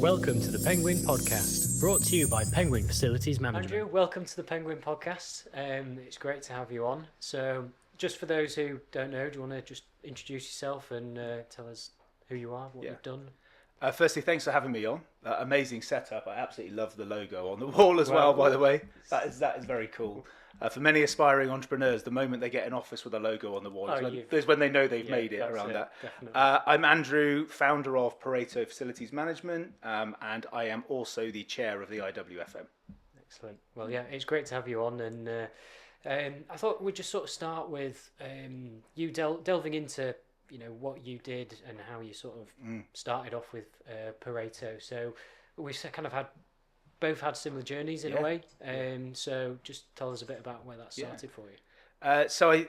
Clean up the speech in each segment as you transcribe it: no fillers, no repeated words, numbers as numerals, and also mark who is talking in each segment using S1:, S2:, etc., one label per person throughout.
S1: Welcome to the Penguin Podcast, brought to you by Penguin Facilities Management.
S2: Andrew, welcome to the Penguin Podcast. It's great to have you on. So, just for those who don't know, do you want to just introduce yourself and tell us who you are, what you've done?
S3: Firstly, thanks for having me on. Amazing setup. I absolutely love the logo on the wall as well, by the way. That is very cool. For many aspiring entrepreneurs, the moment they get an office with a logo on the wall is when they know they've made it around that. I'm Andrew, founder of Pareto Facilities Management, and I am also the chair of the IWFM.
S2: Excellent. Well, yeah, it's great to have you on. And I thought we'd just sort of start with you delving into what you did and how you sort of started off with Pareto. So we kind of both had similar journeys in a way. So just tell us a bit about where that started for you.
S3: So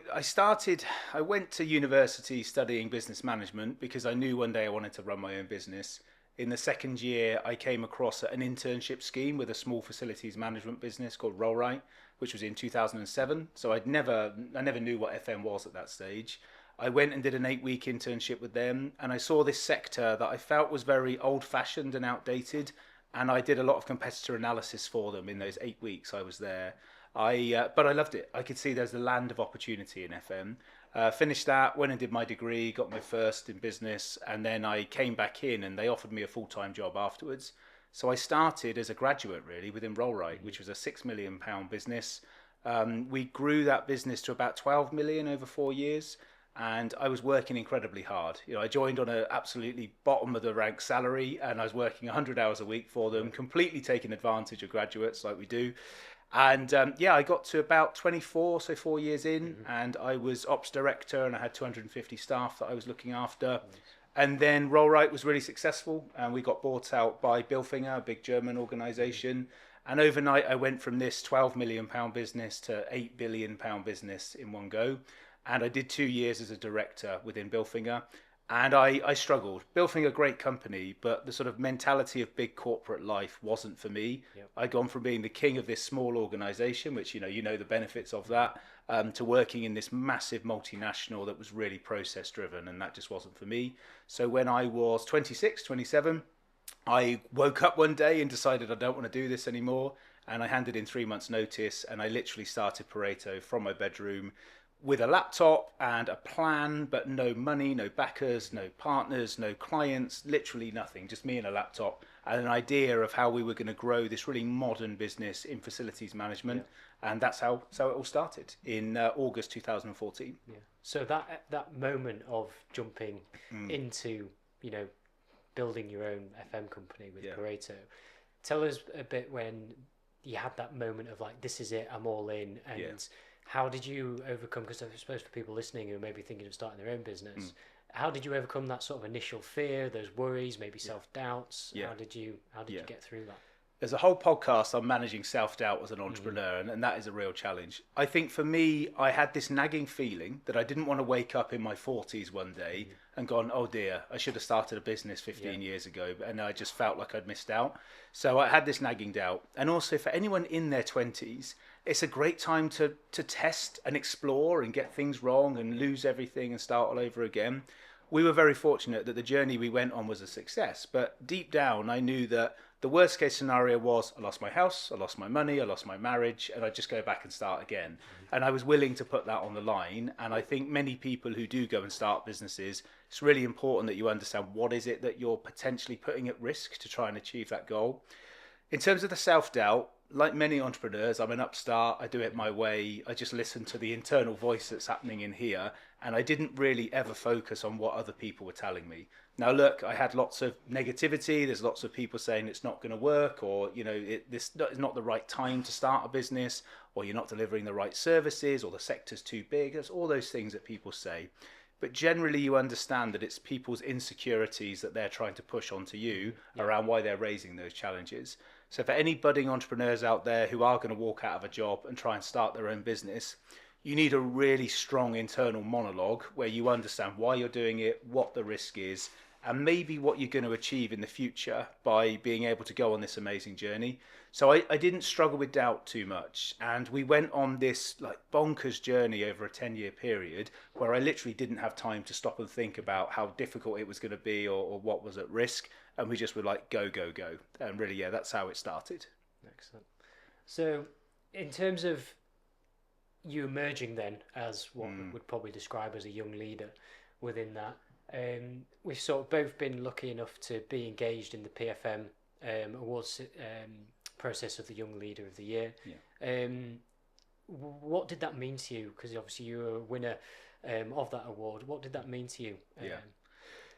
S3: I went to university studying business management because I knew one day I wanted to run my own business. In the second year, I came across an internship scheme with a small facilities management business called Rollright, which was in 2007. So I never knew what FM was at that stage. I went and did an 8-week internship with them, and I saw this sector that I felt was very old-fashioned and outdated, and I did a lot of competitor analysis for them in those 8 weeks I was there. But I loved it. I could see there's a land of opportunity in FM. Finished that, went and did my degree, got my first in business, and then I came back in and they offered me a full-time job afterwards. So I started as a graduate really within Rollright, which was a £6 million business. We grew that business to about 12 million over 4 years. And I was working incredibly hard. I joined on an absolutely bottom of the rank salary, and I was working 100 hours a week for them, completely taking advantage of graduates like we do. And I got to about 24, so 4 years in, and I was ops director, and I had 250 staff that I was looking after. And then Rollright was really successful, and we got bought out by Bilfinger, a big German organisation. And overnight, I went from this £12 million business to £8 billion business in one go. And I did 2 years as a director within Bilfinger, and I struggled. Bilfinger, great company, but the sort of mentality of big corporate life wasn't for me. Yep. I'd gone from being the king of this small organisation, which you know the benefits of that, to working in this massive multinational that was really process driven, and that just wasn't for me. So when I was 26, 27, I woke up one day and decided I don't want to do this anymore, and I handed in 3 months' notice, and I literally started Pareto from my bedroom, with a laptop and a plan, but no money, no backers, no partners, no clients, literally nothing, just me and a laptop and an idea of how we were going to grow this really modern business in facilities management. Yeah. And that's how it all started in August 2014.
S2: Yeah. So that moment of jumping into, building your own FM company with Pareto, tell us a bit when you had that moment of like, this is it, I'm all in, and how did you overcome, because I suppose for people listening who may be thinking of starting their own business, how did you overcome that sort of initial fear, those worries, maybe self-doubts? How did you get through that?
S3: There's a whole podcast on managing self-doubt as an entrepreneur, and that is a real challenge. I think for me, I had this nagging feeling that I didn't want to wake up in my 40s one day and gone, oh dear, I should have started a business 15 years ago, and I just felt like I'd missed out. So I had this nagging doubt. And also for anyone in their 20s, it's a great time to test and explore and get things wrong and lose everything and start all over again. We were very fortunate that the journey we went on was a success, but deep down I knew that the worst case scenario was I lost my house, I lost my money, I lost my marriage, and I'd just go back and start again. And I was willing to put that on the line. And I think many people who do go and start businesses, it's really important that you understand what is it that you're potentially putting at risk to try and achieve that goal. In terms of the self-doubt, like many entrepreneurs, I'm an upstart, I do it my way, I just listen to the internal voice that's happening in here, and I didn't really ever focus on what other people were telling me. Now look, I had lots of negativity, there's lots of people saying it's not going to work, or this is not the right time to start a business, or you're not delivering the right services, or the sector's too big. There's all those things that people say. But generally you understand that it's people's insecurities that they're trying to push onto you around why they're raising those challenges. So for any budding entrepreneurs out there who are going to walk out of a job and try and start their own business, you need a really strong internal monologue where you understand why you're doing it, what the risk is, and maybe what you're going to achieve in the future by being able to go on this amazing journey. So I didn't struggle with doubt too much. And we went on this like bonkers journey over a 10-year period where I literally didn't have time to stop and think about how difficult it was going to be or what was at risk. and we just were like, go, go, go. And really, yeah, that's how it started.
S2: Excellent. So in terms of you emerging then as what we would probably describe as a young leader within that, we've sort of both been lucky enough to be engaged in the PFM awards process of the Young Leader of the Year. Yeah. What did that mean to you? Because obviously you were a winner of that award. What did that mean to you,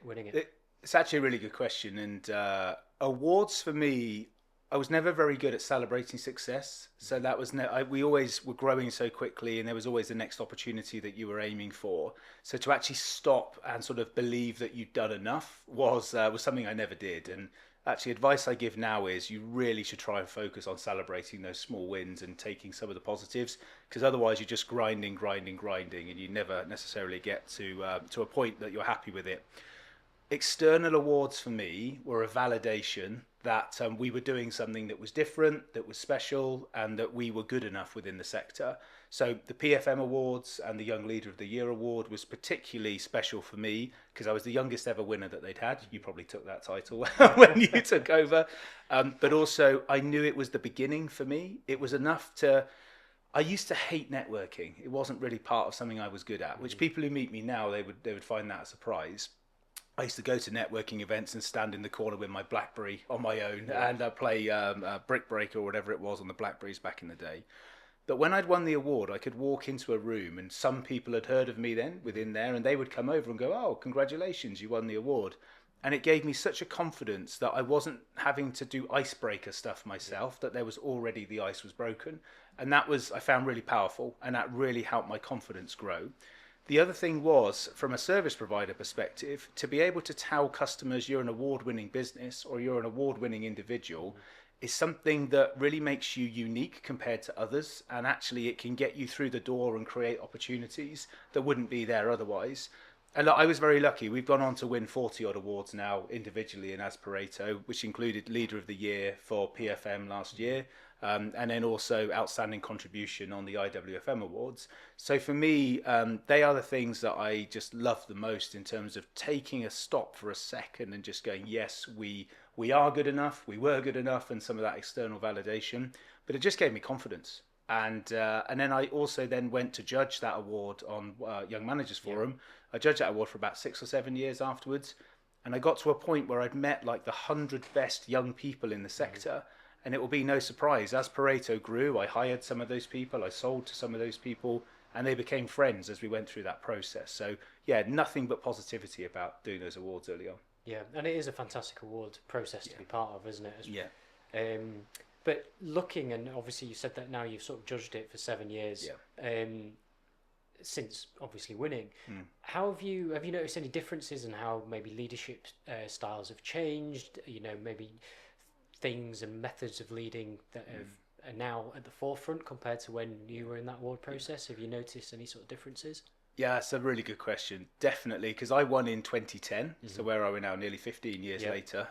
S2: winning it?
S3: It's actually a really good question. And awards for me, I was never very good at celebrating success. So that was we always were growing so quickly, and there was always the next opportunity that you were aiming for. So to actually stop and sort of believe that you'd done enough was something I never did. And actually, advice I give now is you really should try and focus on celebrating those small wins and taking some of the positives, because otherwise you're just grinding, and you never necessarily get to a point that you're happy with it. External awards for me were a validation that we were doing something that was different, that was special, and that we were good enough within the sector. So the PFM Awards and the Young Leader of the Year Award was particularly special for me because I was the youngest ever winner that they'd had. You probably took that title when you took over. But also I knew it was the beginning for me. It was enough I used to hate networking. It wasn't really part of something I was good at, which people who meet me now, they would find that a surprise. I used to go to networking events and stand in the corner with my BlackBerry on my own and play Brick Breaker or whatever it was on the Blackberries back in the day. But when I'd won the award, I could walk into a room and some people had heard of me then within there, and they would come over and go, "Oh, congratulations, you won the award." And it gave me such a confidence that I wasn't having to do icebreaker stuff myself, that there was already, the ice was broken. And that was, I found, really powerful, and that really helped my confidence grow. The other thing was, from a service provider perspective, to be able to tell customers you're an award-winning business or you're an award-winning individual is something that really makes you unique compared to others, and actually it can get you through the door and create opportunities that wouldn't be there otherwise. And I was very lucky. We've gone on to win 40 odd awards now individually and as Pareto, which included Leader of the Year for PFM last year, and then also Outstanding Contribution on the IWFM Awards. So for me, they are the things that I just love the most in terms of taking a stop for a second and just going, yes, we are good enough, we were good enough, and some of that external validation. But it just gave me confidence. And then I also then went to judge that award on Young Managers Forum. Yeah. I judged that award for about 6 or 7 years afterwards. And I got to a point where I'd met like the 100 best young people in the sector. And it will be no surprise, as Pareto grew, I hired some of those people, I sold to some of those people, and they became friends as we went through that process. So yeah, nothing but positivity about doing those awards early on.
S2: Yeah, and it is a fantastic award process to be part of, isn't it?
S3: Yeah.
S2: But looking, and obviously you said that now you've sort of judged it for 7 years, since obviously winning. How have you noticed any differences in how maybe leadership styles have changed? You know, maybe things and methods of leading that are now at the forefront compared to when you were in that award process? Have you noticed any sort of differences?
S3: Yeah, that's a really good question. Definitely, because I won in 2010, so where are we now? Nearly 15 years later.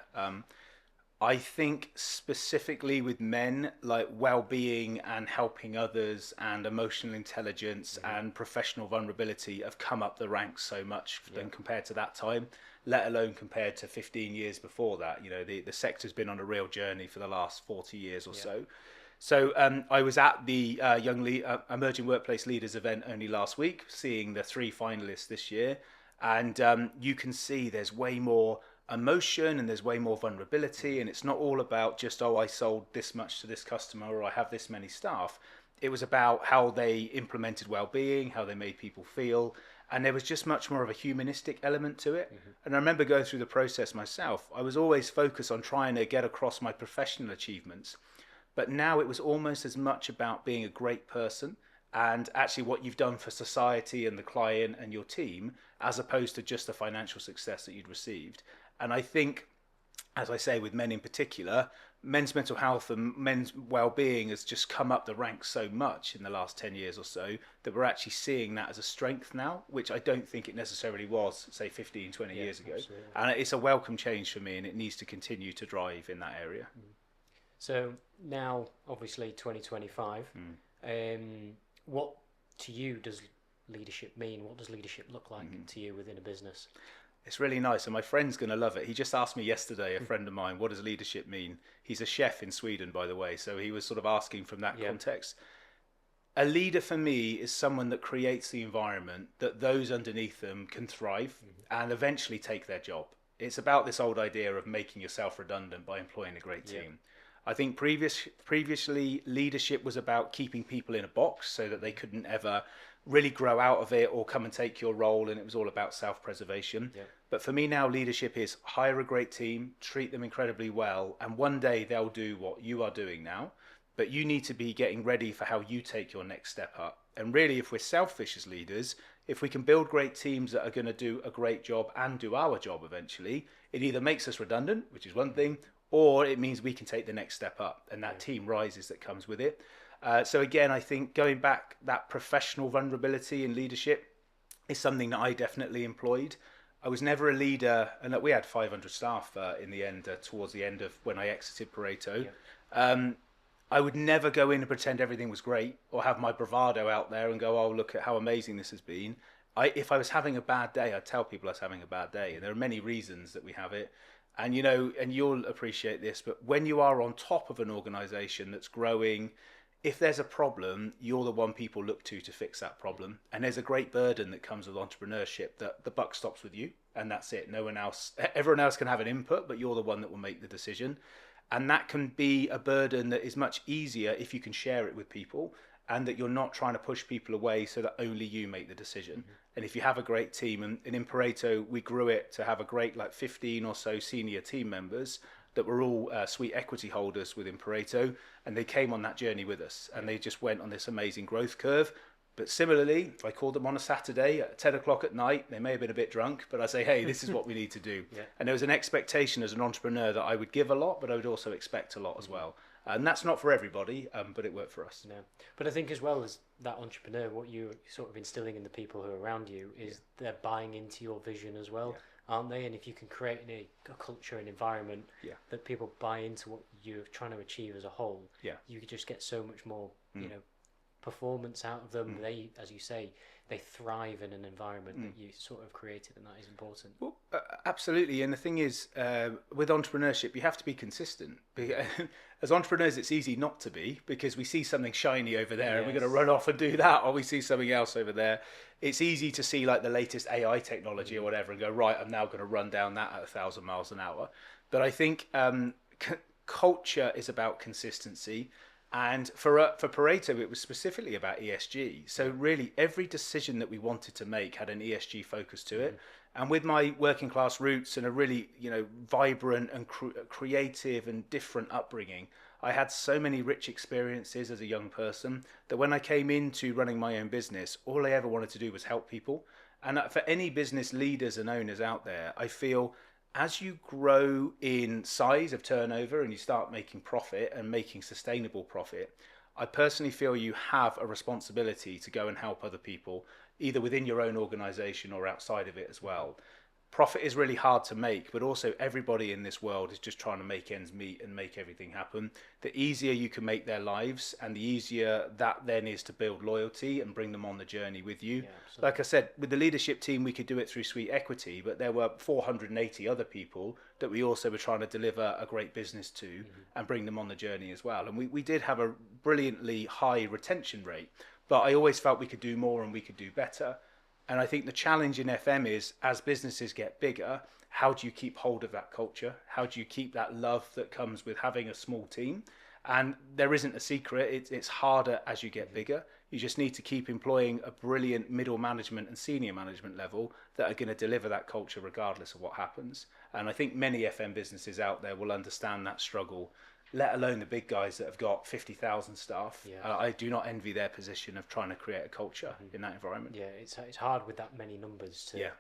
S3: I think specifically with men, like well-being and helping others and emotional intelligence and professional vulnerability have come up the ranks so much than compared to that time, let alone compared to 15 years before that. You know, the sector's been on a real journey for the last 40 years or so. So I was at the Emerging Workplace Leaders event only last week, seeing the 3 finalists this year. And you can see there's way more emotion and there's way more vulnerability, and it's not all about just, oh, I sold this much to this customer or I have this many staff. It was about how they implemented well-being, how they made people feel, and there was just much more of a humanistic element to it. And I remember going through the process myself. I was always focused on trying to get across my professional achievements, but now it was almost as much about being a great person and actually what you've done for society and the client and your team, as opposed to just the financial success that you'd received. And I think, as I say, with men in particular, men's mental health and men's well-being has just come up the ranks so much in the last 10 years or so that we're actually seeing that as a strength now, which I don't think it necessarily was, say, 15, 20 years ago. Absolutely. And it's a welcome change for me, and it needs to continue to drive in that area.
S2: So now, obviously, 2025, what to you does leadership mean? What does leadership look like to you within a business?
S3: It's really nice, and my friend's going to love it. He just asked me yesterday, a friend of mine, what does leadership mean? He's a chef in Sweden, by the way, so he was sort of asking from that context. A leader for me is someone that creates the environment that those underneath them can thrive and eventually take their job. It's about this old idea of making yourself redundant by employing a great team. I think previously leadership was about keeping people in a box so that they couldn't ever really grow out of it or come and take your role, and it was all about self-preservation. But for me now, leadership is hire a great team, treat them incredibly well, and one day they'll do what you are doing now, but you need to be getting ready for how you take your next step up. And really, if we're selfish as leaders, if we can build great teams that are going to do a great job and do our job eventually, it either makes us redundant, which is one thing, or it means we can take the next step up, and that team rises that comes with it. So again, I think going back, that professional vulnerability in leadership is something that I definitely employed. I was never a leader, and we had 500 staff in the end, towards the end of when I exited Pareto. I would never go in and pretend everything was great or have my bravado out there and go, oh, look at how amazing this has been. If I was having a bad day, I'd tell people I was having a bad day. And there are many reasons that we have it. And, you know, and you'll appreciate this, but when you are on top of an organization that's growing, if there's a problem, you're the one people look to fix that problem. And there's a great burden that comes with entrepreneurship that the buck stops with you, and that's it. No one else, everyone else can have an input, but you're the one that will make the decision. And that can be a burden that is much easier if you can share it with people, and that you're not trying to push people away so that only you make the decision. And if you have a great team, and in Pareto, we grew it to have a great 15 or so senior team members that were all sweet equity holders within Pareto, and they came on that journey with us, and they just went on this amazing growth curve. But similarly, if I called them on a Saturday at 10 o'clock at night, they may have been a bit drunk, but I say, hey, this is what we need to do. And there was an expectation as an entrepreneur that I would give a lot, but I would also expect a lot as well. And that's not for everybody, but it worked for us.
S2: No. But I think as well as that entrepreneur, what you're sort of instilling in the people who are around you is they're buying into your vision as well, aren't they? And if you can create a culture and environment that people buy into what you're trying to achieve as a whole, you could just get so much more, you know, performance out of them. They, as you say, they thrive in an environment that you sort of created, and that is important.
S3: Well, absolutely. And the thing is, with entrepreneurship, you have to be consistent. As entrepreneurs, it's easy not to be, because we see something shiny over there and we're going to run off and do that, or we see something else over there. It's easy to see the latest AI technology or whatever and go, right, I'm now going to run down that at 1,000 miles an hour. But I think culture is about consistency. And for Pareto, it was specifically about ESG. So really, every decision that we wanted to make had an ESG focus to it. And with my working class roots and a really, vibrant and creative and different upbringing, I had so many rich experiences as a young person that when I came into running my own business, all I ever wanted to do was help people. And for any business leaders and owners out there, I feel as you grow in size of turnover and you start making profit and making sustainable profit, I personally feel you have a responsibility to go and help other people, either within your own organization or outside of it as well. Profit is really hard to make, but also everybody in this world is just trying to make ends meet and make everything happen. The easier you can make their lives, and the easier that then is to build loyalty and bring them on the journey with you. Like I said, with the leadership team, we could do it through sweet equity, but there were 480 other people that we also were trying to deliver a great business to and bring them on the journey as well. And we did have a brilliantly high retention rate, but I always felt we could do more and we could do better. And I think the challenge in FM is, as businesses get bigger, how do you keep hold of that culture? How do you keep that love that comes with having a small team? And there isn't a secret. It's harder as you get bigger. You just need to keep employing a brilliant middle management and senior management level that are going to deliver that culture regardless of what happens. And I think many FM businesses out there will understand that struggle, let alone the big guys that have got 50,000 staff. I do not envy their position of trying to create a culture in that environment.
S2: Yeah, it's hard with that many numbers to,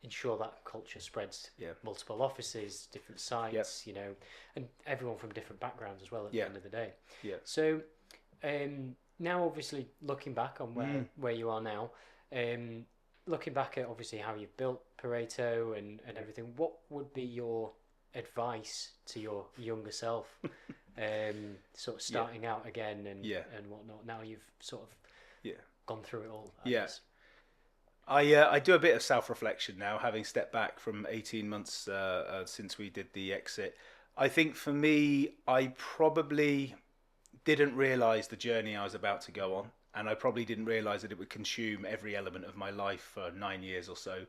S2: ensure that culture spreads multiple offices, different sites, and everyone from different backgrounds as well at the end of the day. So now, obviously, looking back on where you are now, looking back at obviously how you've built Pareto and everything, what would be your advice to your younger self, sort of starting out again and whatnot? Now you've sort of gone through it all. I guess.
S3: I do a bit of self-reflection now, having stepped back from 18 months since we did the exit. I think for me, I probably didn't realise the journey I was about to go on, and I probably didn't realise that it would consume every element of my life for 9 years or so.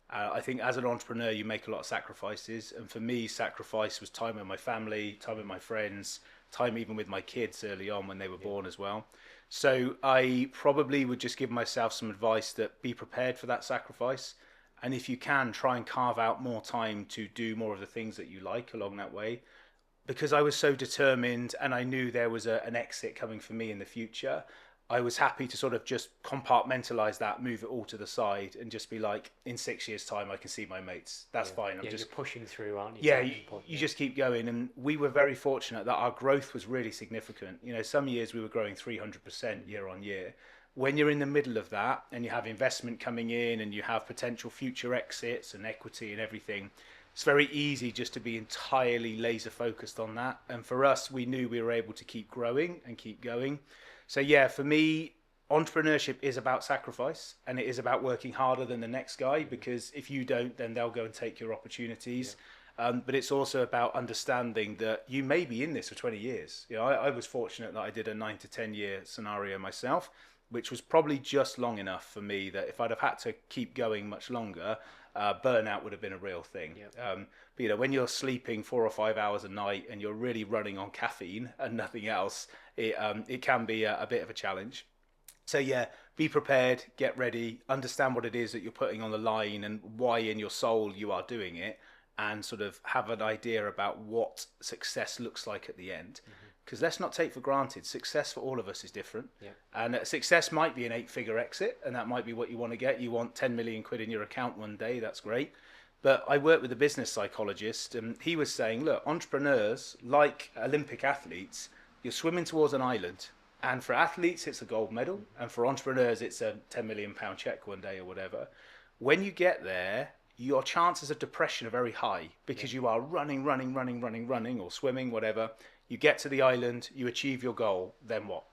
S3: I think as an entrepreneur, you make a lot of sacrifices, and for me, sacrifice was time with my family, time with my friends, time even with my kids early on when they were born as well. So I probably would just give myself some advice that be prepared for that sacrifice. And if you can, try and carve out more time to do more of the things that you like along that way. Because I was so determined and I knew there was an exit coming for me in the future, I was happy to sort of just compartmentalize that, move it all to the side, and just be like, in 6 years' time, I can see my mates. That's fine.
S2: You're pushing through, aren't you?
S3: Yeah, you just keep going. And we were very fortunate that our growth was really significant. You know, some years we were growing 300% year on year. When you're in the middle of that and you have investment coming in and you have potential future exits and equity and everything, it's very easy just to be entirely laser focused on that. And for us, we knew we were able to keep growing and keep going. So yeah, for me, entrepreneurship is about sacrifice, and it is about working harder than the next guy, because if you don't, then they'll go and take your opportunities. But it's also about understanding that you may be in this for 20 years. You know, I was fortunate that I did a 9 to 10 year scenario myself, which was probably just long enough for me that if I'd have had to keep going much longer, burnout would have been a real thing. But you know, when you're sleeping 4 or 5 hours a night and you're really running on caffeine and nothing else, it can be a bit of a challenge. So yeah, be prepared, get ready, understand what it is that you're putting on the line and why in your soul you are doing it, and sort of have an idea about what success looks like at the end. Because let's not take for granted, success for all of us is different. And success might be an 8-figure exit, and that might be what you want to get. You want 10 million quid in your account one day, that's great. But I worked with a business psychologist, and he was saying, look, entrepreneurs, like Olympic athletes, you're swimming towards an island. And for athletes, it's a gold medal. And for entrepreneurs, it's a £10 million check one day or whatever. When you get there, your chances of depression are very high because you are running, or swimming, whatever. You get to the island, you achieve your goal, then what?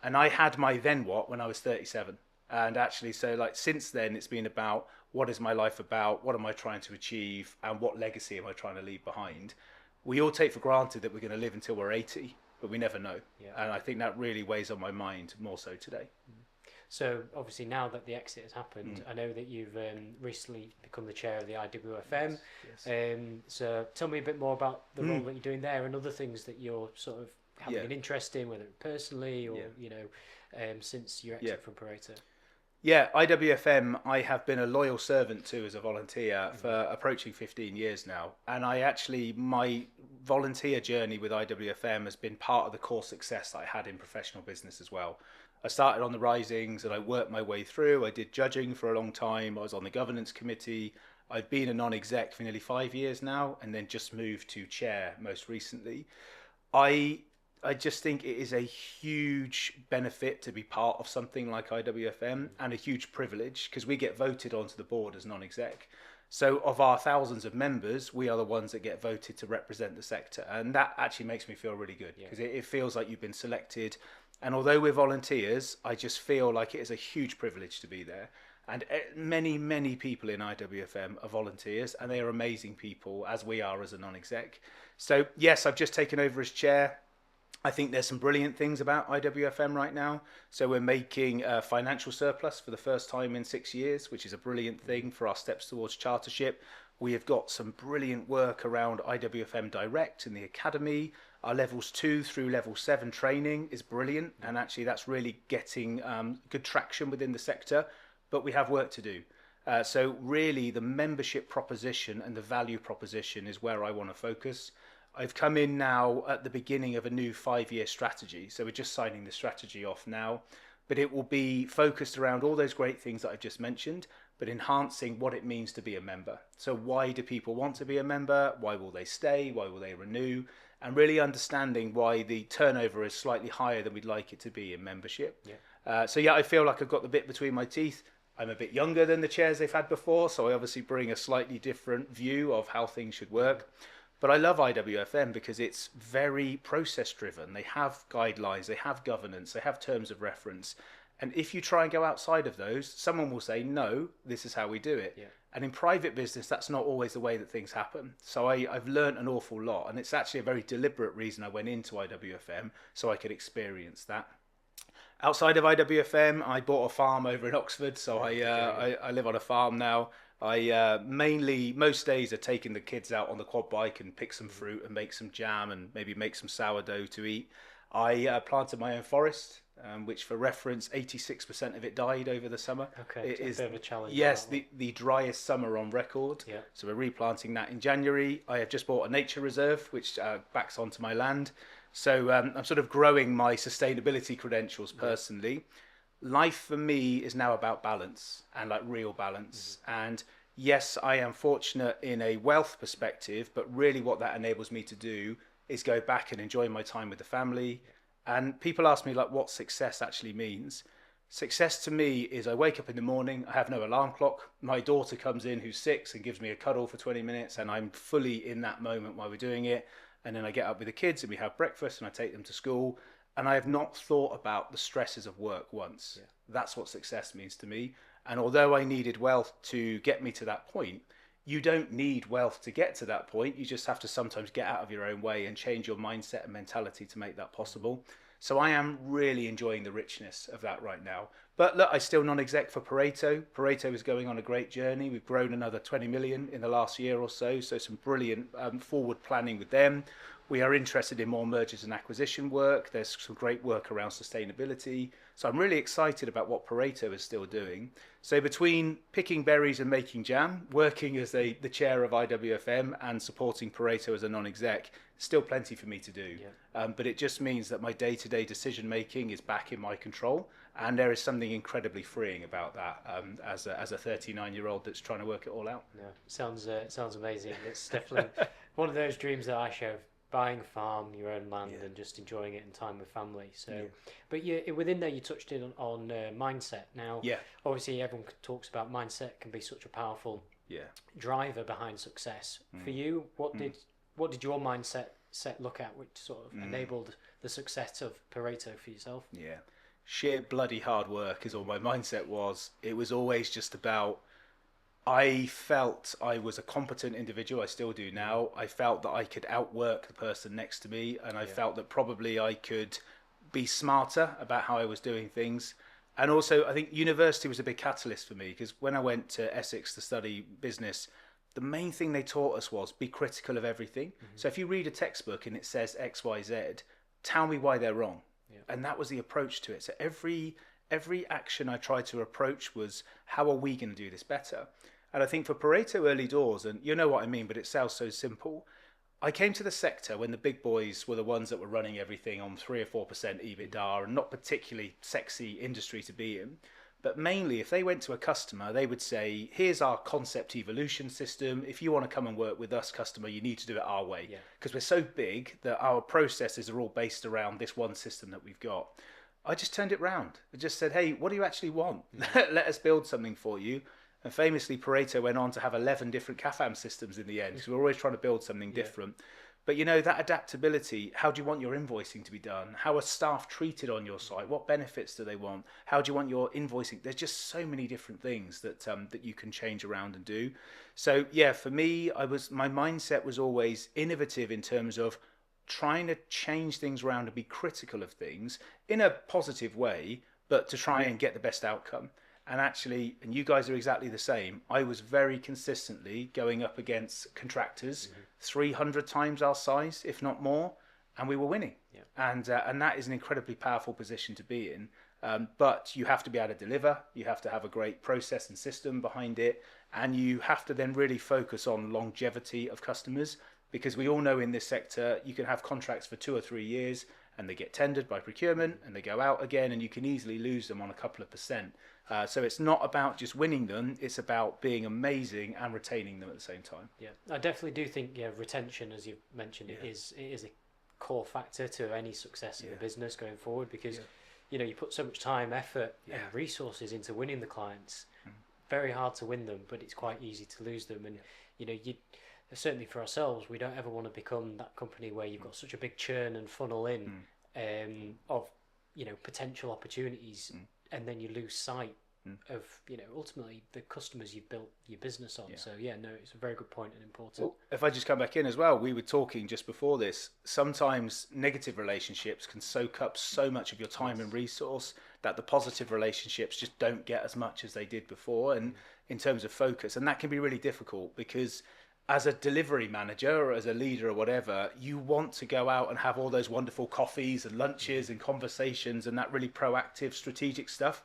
S3: And I had my then what when I was 37. And actually, so like since then, it's been about what is my life about? What am I trying to achieve? And what legacy am I trying to leave behind? We all take for granted that we're going to live until we're 80, but we never know. And I think that really weighs on my mind more so today.
S2: So obviously now that the exit has happened, I know that you've recently become the chair of the IWFM. So tell me a bit more about the role that you're doing there and other things that you're sort of having an interest in, whether personally or, you know, since your exit from Pareto.
S3: Yeah, IWFM, I have been a loyal servant to as a volunteer for approaching 15 years now. And my volunteer journey with IWFM has been part of the core success that I had in professional business as well. I started on the risings and I worked my way through. I did judging for a long time. I was on the governance committee. I've been a non-exec for nearly 5 years now, and then just moved to chair most recently. I just think it is a huge benefit to be part of something like IWFM, and a huge privilege because we get voted onto the board as non-exec. So of our thousands of members, we are the ones that get voted to represent the sector. And that actually makes me feel really good because it feels like you've been selected. And although we're volunteers, I just feel like it is a huge privilege to be there. And many people in IWFM are volunteers, and they are amazing people, as we are as a non-exec. So yes, I've just taken over as chair. I think there's some brilliant things about IWFM right now. So we're making a financial surplus for the first time in 6 years, which is a brilliant thing for our steps towards chartership. We have got some brilliant work around IWFM Direct in the academy. Our levels 2 through level 7 training is brilliant. And actually that's really getting good traction within the sector, but we have work to do. So really the membership proposition and the value proposition is where I want to focus. I've come in now at the beginning of a new 5-year strategy. So we're just signing the strategy off now, but it will be focused around all those great things that I've just mentioned, but enhancing what it means to be a member. So why do people want to be a member? Why will they stay? Why will they renew? And really understanding why the turnover is slightly higher than we'd like it to be in membership. So I feel like I've got the bit between my teeth. I'm a bit younger than the chairs they've had before, so I obviously bring a slightly different view of how things should work. But I love IWFM because it's very process driven. They have guidelines, they have governance, they have terms of reference. And if you try and go outside of those, someone will say, no, this is how we do it.
S2: Yeah.
S3: And in private business, that's not always the way that things happen. So I've learned an awful lot. And it's actually a very deliberate reason I went into IWFM, so I could experience that. Outside of IWFM, I bought a farm over in Oxford. So I live on a farm now. I mainly, most days, are taking the kids out on the quad bike and pick some fruit and make some jam and maybe make some sourdough to eat. I planted my own forest, which, for reference, 86% of it died over the summer.
S2: Okay, it is a bit of a challenge.
S3: Yes, the driest summer on record.
S2: Yeah.
S3: So we're replanting that in January. I have just bought a nature reserve, which backs onto my land. So I'm sort of growing my sustainability credentials personally. Life for me is now about balance, and like real balance. And yes, I am fortunate in a wealth perspective, but really what that enables me to do is go back and enjoy my time with the family. And people ask me like what success actually means. Success to me is I wake up in the morning, I have no alarm clock. My daughter comes in who's 6 and gives me a cuddle for 20 minutes, and I'm fully in that moment while we're doing it. And then I get up with the kids and we have breakfast and I take them to school. And I have not thought about the stresses of work once. Yeah. That's what success means to me. And although I needed wealth to get me to that point, you don't need wealth to get to that point. You just have to sometimes get out of your own way and change your mindset and mentality to make that possible. So I am really enjoying the richness of that right now. But look, I'm still non-exec for Pareto. Pareto is going on a great journey. We've grown another 20 million in the last year or so. So some brilliant forward planning with them. We are interested in more mergers and acquisition work. There's some great work around sustainability. So I'm really excited about what Pareto is still doing. So between picking berries and making jam, working as the chair of IWFM and supporting Pareto as a non-exec, still plenty for me to do. Yeah. But it just means that my day-to-day decision making is back in my control. And there is something incredibly freeing about that as a 39-year-old that's trying to work it all out.
S2: Yeah, sounds amazing. It's definitely one of those dreams that I share. Buying a farm, your own land, and just enjoying it in time with family. So, but within there, you touched in on mindset. Now, obviously, everyone talks about mindset can be such a powerful driver behind success. For you, what did your mindset look at, which sort of enabled the success of Pareto for yourself?
S3: Yeah, sheer bloody hard work is all my mindset was. It was always just about. I felt I was a competent individual. I still do now. I felt that I could outwork the person next to me, and I felt that probably I could be smarter about how I was doing things. And also, I think university was a big catalyst for me, because when I went to Essex to study business, the main thing they taught us was be critical of everything. So if you read a textbook and it says X, Y, Z, tell me why they're wrong. And that was the approach to it. So every action I tried to approach was, how are we going to do this better? And I think for Pareto early doors, and you know what I mean, but it sounds so simple. I came to the sector when the big boys were the ones that were running everything on 3 or 4% EBITDA, and not particularly sexy industry to be in. But mainly, if they went to a customer, they would say, here's our concept evolution system. If you want to come and work with us, customer, you need to do it our way. Because we're so big that our processes are all based around this one system that we've got. I just turned it round. I just said, hey, what do you actually want? Let us build something for you. And famously, Pareto went on to have 11 different CAFAM systems in the end, because we're always trying to build something different. But you know, that adaptability, how do you want your invoicing to be done? How are staff treated on your site? What benefits do they want? How do you want your invoicing? There's just so many different things that that you can change around and do. So yeah, for me, my mindset was always innovative in terms of trying to change things around and be critical of things in a positive way, but to try and get the best outcome. And actually, and you guys are exactly the same, I was very consistently going up against contractors 300 times our size, if not more, and we were winning. And that is an incredibly powerful position to be in. But you have to be able to deliver, you have to have a great process and system behind it, and you have to then really focus on longevity of customers, because we all know in this sector, you can have contracts for 2 or 3 years, and they get tendered by procurement, and they go out again, and you can easily lose them on a couple of percent. So it's not about just winning them, it's about being amazing and retaining them at the same time.
S2: Yeah, I definitely do think retention, as you mentioned, it is a core factor to any success in the business going forward, because you put so much time, effort and resources into winning the clients. Very hard to win them, but it's quite easy to lose them. And you certainly for ourselves, we don't ever want to become that company where you've got such a big churn and funnel in of potential opportunities and then you lose sight of, you know, ultimately the customers you've built your business on. So yeah, no, it's a very good point and important.
S3: Well, if I just come back in as well, we were talking just before this, sometimes negative relationships can soak up so much of your time and resource that the positive relationships just don't get as much as they did before, and in terms of focus, and that can be really difficult because as a delivery manager or as a leader or whatever, you want to go out and have all those wonderful coffees and lunches and conversations and that really proactive strategic stuff.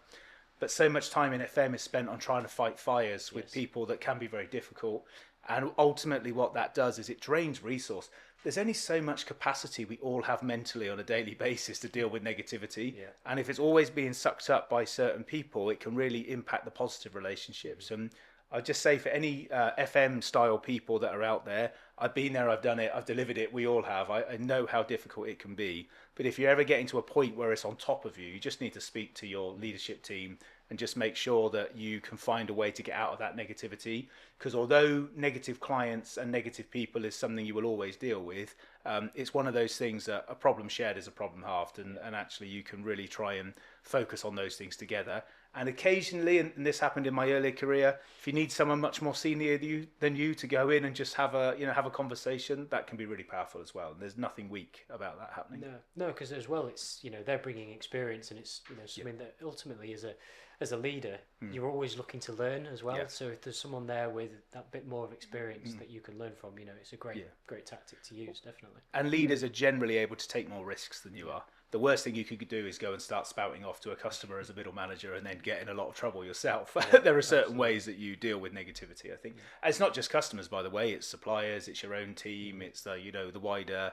S3: But so much time in FM is spent on trying to fight fires with people that can be very difficult. And ultimately what that does is it drains resource. There's only so much capacity we all have mentally on a daily basis to deal with negativity. Yeah. And if it's always being sucked up by certain people, it can really impact the positive relationships. And I'd just say for any FM style people that are out there, I've been there, I've done it, I've delivered it, we all have. I know how difficult it can be. But if you're ever getting to a point where it's on top of you, you just need to speak to your leadership team and just make sure that you can find a way to get out of that negativity. Because although negative clients and negative people is something you will always deal with, it's one of those things that a problem shared is a problem halved, and actually you can really try and focus on those things together. And occasionally, and this happened in my earlier career, if you need someone much more senior than you to go in and just have a conversation, that can be really powerful as well. And there's nothing weak about that happening.
S2: No, because as well, it's, you know, they're bringing experience, and it's, you know, something that ultimately as a leader, you're always looking to learn as well. So if there's someone there with that bit more of experience that you can learn from, you know, it's a great tactic to use, definitely. And
S3: leaders are generally able to take more risks than you are. The worst thing you could do is go and start spouting off to a customer as a middle manager and then get in a lot of trouble yourself. There are certain ways that you deal with negativity, I think. And it's not just customers, by the way. It's suppliers, it's your own team, it's the wider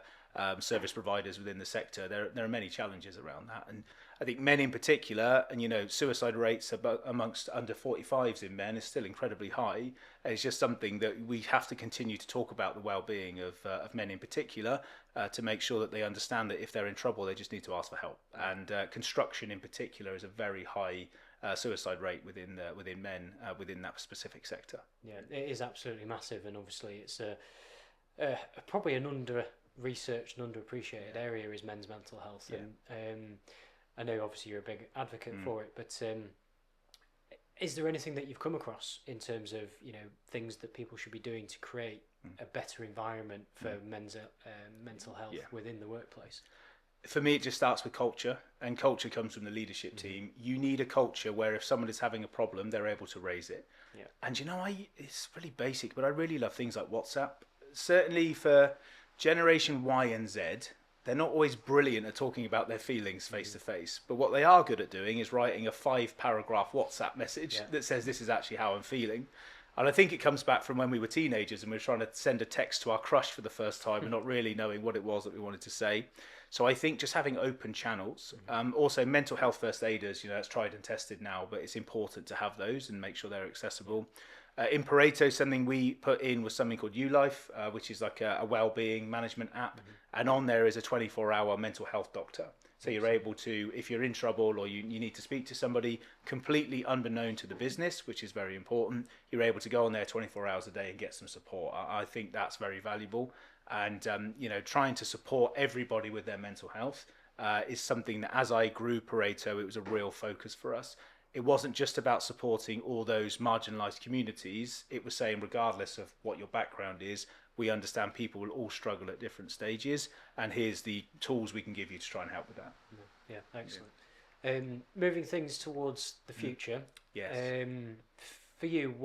S3: service providers within the sector. There are many challenges around that. And I think men in particular, and, you know, suicide rates amongst under 45s in men is still incredibly high. It's just something that we have to continue to talk about, the well-being of men in particular, to make sure that they understand that if they're in trouble, they just need to ask for help. And construction in particular is a very high suicide rate within men within that specific sector. Yeah,
S2: it is absolutely massive, and obviously it's probably an under-researched and underappreciated area is men's mental health. And I know obviously you're a big advocate for it, but is there anything that you've come across in terms of, you know, things that people should be doing to create a better environment for men's mental health within the workplace?
S3: For me, it just starts with culture, and culture comes from the leadership team. You need a culture where if someone is having a problem, they're able to raise it. And, you know, it's really basic, but I really love things like WhatsApp. Certainly for Generation Y and Z, they're not always brilliant at talking about their feelings face to face, but what they are good at doing is writing a 5-paragraph WhatsApp message that says this is actually how I'm feeling. And I think it comes back from when we were teenagers and we were trying to send a text to our crush for the first time and not really knowing what it was that we wanted to say. So I think just having open channels, also mental health first aiders, you know, that's tried and tested now, but it's important to have those and make sure they're accessible. In Pareto, something we put in was something called ULife, which is like a well-being management app. And on there is a 24-hour mental health doctor. So you're able to, if you're in trouble or you need to speak to somebody completely unbeknown to the business, which is very important, you're able to go on there 24 hours a day and get some support. I think that's very valuable. And, you know, trying to support everybody with their mental health is something that as I grew Pareto, it was a real focus for us. It wasn't just about supporting all those marginalised communities. It was saying, regardless of what your background is, we understand people will all struggle at different stages, and here's the tools we can give you to try and help with that.
S2: Yeah, excellent. Moving things towards the future.
S3: Yes.
S2: For you,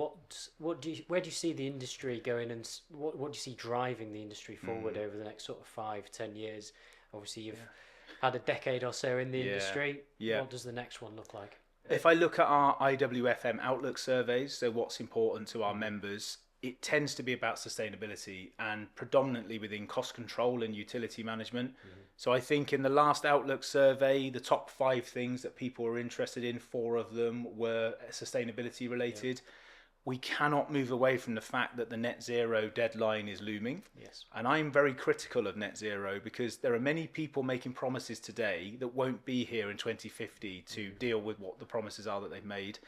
S2: where do you see the industry going, and what do you see driving the industry forward over the next sort of 5-10 years? Obviously, you've had a decade or so in the industry. What does the next one look like?
S3: If I look at our IWFM Outlook surveys, so what's important to our members, it tends to be about sustainability and predominantly within cost control and utility management. So I think in the last Outlook survey, the top 5 things that people were interested in, 4 of them were sustainability related. We cannot move away from the fact that the net zero deadline is looming. And I'm very critical of net zero because there are many people making promises today that won't be here in 2050 to deal with what the promises are that they've made.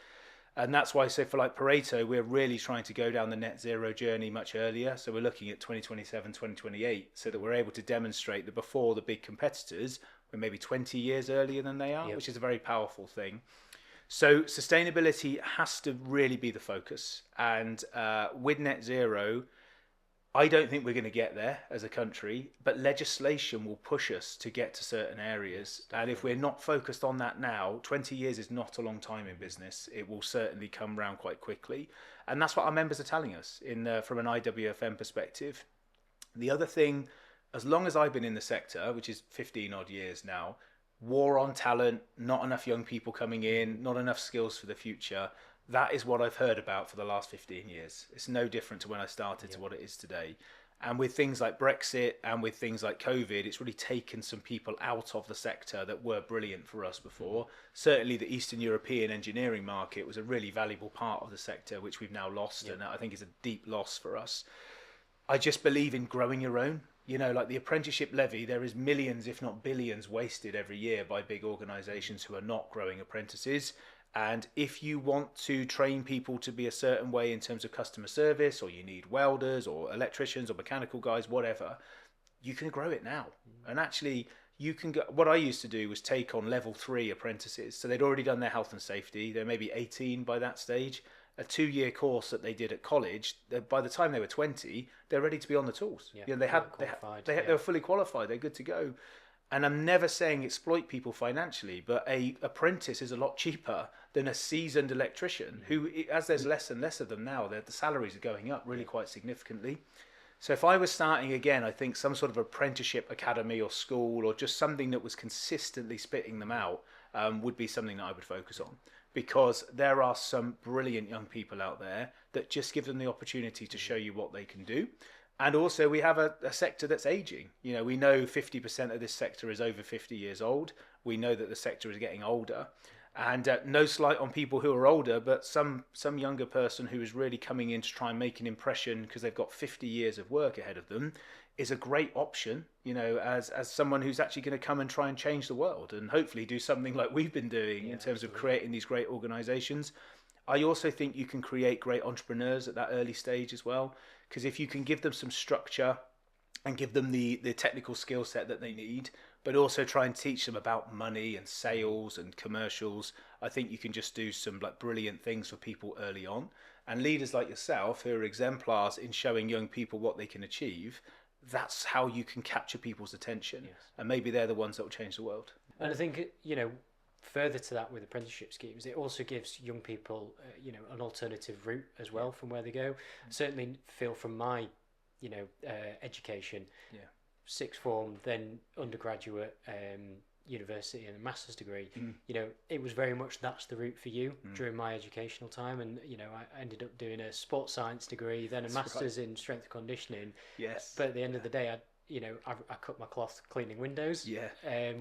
S3: And that's why, so for like Pareto, we're really trying to go down the net zero journey much earlier. So we're looking at 2027, 2028, so that we're able to demonstrate that before the big competitors, we're maybe 20 years earlier than they are, which is a very powerful thing. So sustainability has to really be the focus. And with net zero, I don't think we're going to get there as a country, but legislation will push us to get to certain areas. And if we're not focused on that now, 20 years is not a long time in business. It will certainly come round quite quickly. And that's what our members are telling us from an IWFM perspective. The other thing, as long as I've been in the sector, which is 15 odd years now, war on talent, not enough young people coming in, not enough skills for the future. That is what I've heard about for the last 15 years. It's no different to when I started to what it is today. And with things like Brexit and with things like COVID, it's really taken some people out of the sector that were brilliant for us before. Certainly the Eastern European engineering market was a really valuable part of the sector, which we've now lost. And I think is a deep loss for us. I just believe in growing your own. You know, like the apprenticeship levy, there is millions, if not billions, wasted every year by big organisations who are not growing apprentices. And if you want to train people to be a certain way in terms of customer service, or you need welders or electricians or mechanical guys, whatever, you can grow it now. And actually, you can go. What I used to do was take on level 3 apprentices. So they'd already done their health and safety. They're maybe 18 by that stage. A 2-year course that they did at college, by the time they were 20, they're ready to be on the tools.
S2: Yeah,
S3: you know, they were fully qualified. They're good to go. And I'm never saying exploit people financially, but a apprentice is a lot cheaper than a seasoned electrician who, as there's less and less of them now, the salaries are going up really quite significantly. So if I was starting again, I think some sort of apprenticeship academy or school or just something that was consistently spitting them out would be something that I would focus on. Because there are some brilliant young people out there that just give them the opportunity to show you what they can do. And also we have a sector that's aging. You know, we know 50% of this sector is over 50 years old. We know that the sector is getting older. And no slight on people who are older, but some younger person who is really coming in to try and make an impression because they've got 50 years of work ahead of them is a great option, you know, as someone who's actually going to come and try and change the world and hopefully do something like we've been doing in terms of creating these great organizations. I also think you can create great entrepreneurs at that early stage as well, because if you can give them some structure and give them the technical skill set that they need, but also try and teach them about money and sales and commercials, I think you can just do some like brilliant things for people early on. And leaders like yourself who are exemplars in showing young people what they can achieve, that's how you can capture people's attention. Yes. And maybe they're the ones that will change the world.
S2: And I think, you know, further to that with apprenticeship schemes, it also gives young people, you know, an alternative route as well from where they go. Certainly feel from my, you know, education, sixth form, then undergraduate, university and a master's degree, you know, it was very much that's the route for you during my educational time. And, you know, I ended up doing a sports science degree, then a master's in strength and conditioning. Yes. But at the end of the day, I cut my cloth cleaning windows,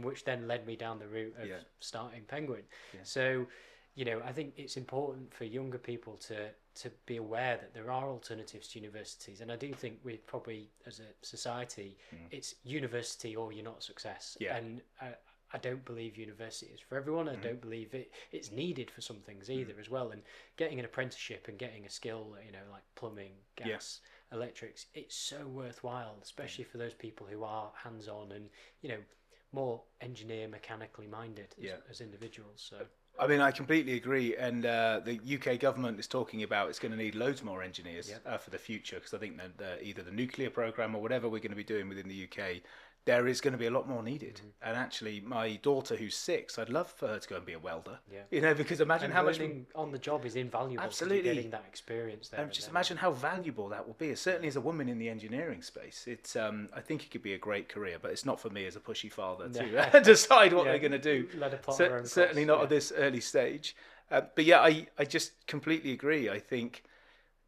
S2: which then led me down the route of starting Penguin. Yeah. So, you know, I think it's important for younger people to be aware that there are alternatives to universities. And I do think we probably, as a society, it's university or you're not a success. Yeah. And I don't believe university is for everyone. I don't believe it's needed for some things either as well. And getting an apprenticeship and getting a skill, you know, like plumbing, gas, electrics, it's so worthwhile, especially for those people who are hands-on and, you know, more engineer mechanically minded as individuals. So
S3: I mean, I completely agree. And the UK government is talking about it's going to need loads more engineers for the future, because I think that either the nuclear programme or whatever we're going to be doing within the UK, there is going to be a lot more needed. And actually, my daughter, who's 6, I'd love for her to go and be a welder. Yeah. You know, because imagine how much
S2: on the job is invaluable.
S3: Absolutely,
S2: getting that experience there.
S3: And just imagine how valuable that will be. Certainly, as a woman in the engineering space, it's. I think it could be a great career, but it's not for me as a pushy father to decide what they're going to do. Certainly not at this early stage. But yeah, I just completely agree. I think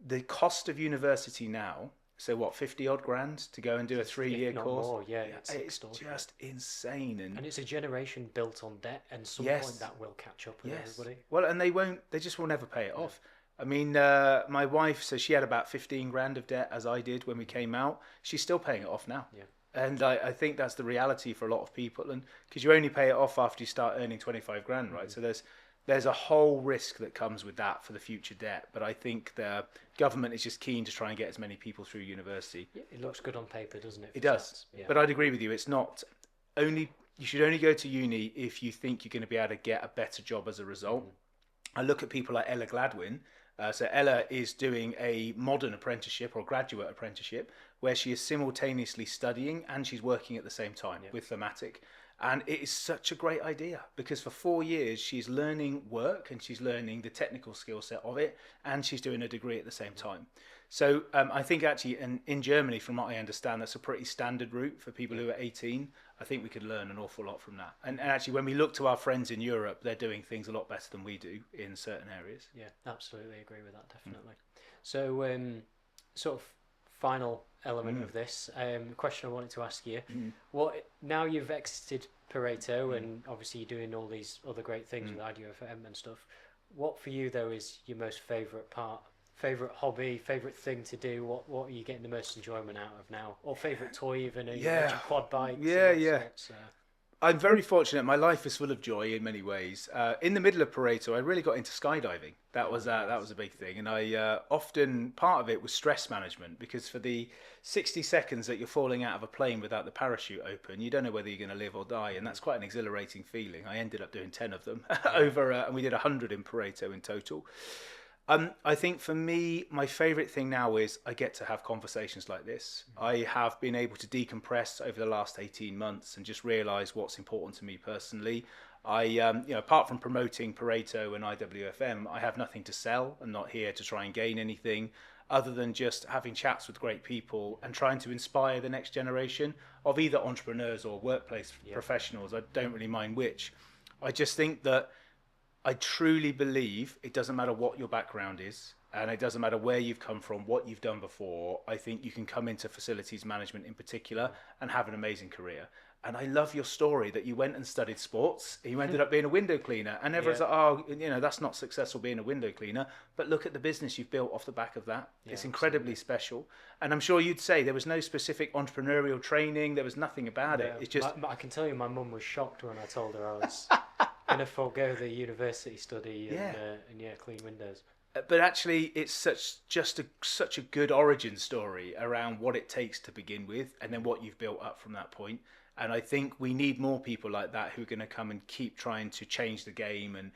S3: the cost of university now. So what, 50 odd grand to go and do a 3-year course?
S2: More,
S3: it's just insane.
S2: And it's a generation built on debt, and some point that will catch up with everybody.
S3: Well, and they just will never pay it off. I mean, my wife, so she had about 15 grand of debt as I did when we came out. She's still paying it off now. Yeah. And I think that's the reality for a lot of people. And because you only pay it off after you start earning 25 grand, right? So there's a whole risk that comes with that for the future debt. But I think the government is just keen to try and get as many people through university.
S2: Yeah, it looks good on paper, doesn't it?
S3: It does. Yeah. But I'd agree with you. It's not only, you should only go to uni if you think you're going to be able to get a better job as a result. I look at people like Ella Gladwin. So Ella is doing a modern apprenticeship or graduate apprenticeship where she is simultaneously studying and she's working at the same time with thematic. And it is such a great idea because for 4 years she's learning work and she's learning the technical skill set of it, and she's doing a degree at the same time. So I think actually in Germany, from what I understand, that's a pretty standard route for people who are 18. I think we could learn an awful lot from that. And actually, when we look to our friends in Europe, they're doing things a lot better than we do in certain areas.
S2: Yeah, absolutely agree with that, definitely. So sort of final element of this question I wanted to ask you, what now you've exited Pareto and obviously you're doing all these other great things with IWFM and stuff, what for you though is your most favourite part, favourite hobby, favourite thing to do? What are you getting the most enjoyment out of now, or favourite toy even? You mentioned quad bikes.
S3: I'm very fortunate. My life is full of joy in many ways. In the middle of Pareto, I really got into skydiving. That was a big thing, and I often part of it was stress management, because for the 60 seconds that you're falling out of a plane without the parachute open, you don't know whether you're going to live or die, and that's quite an exhilarating feeling. I ended up doing 10 of them and we did 100 in Pareto in total. I think for me, my favourite thing now is I get to have conversations like this. I have been able to decompress over the last 18 months and just realise what's important to me personally. Apart from promoting Pareto and IWFM, I have nothing to sell. I'm not here to try and gain anything other than just having chats with great people and trying to inspire the next generation of either entrepreneurs or workplace professionals. I don't really mind which. I just think that I truly believe it doesn't matter what your background is, and it doesn't matter where you've come from, what you've done before. I think you can come into facilities management in particular and have an amazing career. And I love your story that you went and studied sports, and you ended up being a window cleaner. And everyone's like, that's not successful being a window cleaner. But look at the business you've built off the back of that. It's incredibly special. And I'm sure you'd say there was no specific entrepreneurial training. There was nothing about it. It's just...
S2: I can tell you my mum was shocked when I told her I was... going to forego the university study and clean windows.
S3: But actually, it's such a good origin story around what it takes to begin with, and then what you've built up from that point. And I think we need more people like that who are going to come and keep trying to change the game and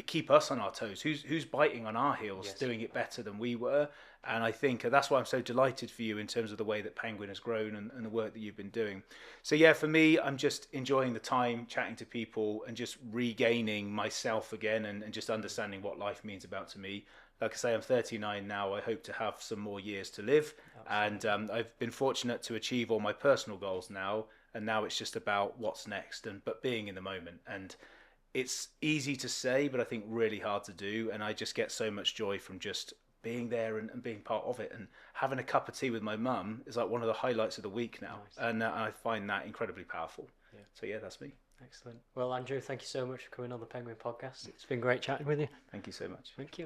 S3: keep us on our toes. Who's biting on our heels, doing it better than we were. And I think that's why I'm so delighted for you in terms of the way that Penguin has grown and the work that you've been doing. So for me, I'm just enjoying the time chatting to people and just regaining myself again and just understanding what life means about to me. Like I say, I'm 39 now. I hope to have some more years to live. Absolutely. And I've been fortunate to achieve all my personal goals now. And now it's just about what's next but being in the moment. And it's easy to say, but I think really hard to do. And I just get so much joy from just being there and being part of it. And having a cup of tea with my mum is like one of the highlights of the week now. Nice. And I find that incredibly powerful. Yeah. So that's me.
S2: Excellent. Well, Andrew, thank you so much for coming on the Penguin podcast. It's been great chatting with you.
S3: Thank you so much.
S2: Thank you.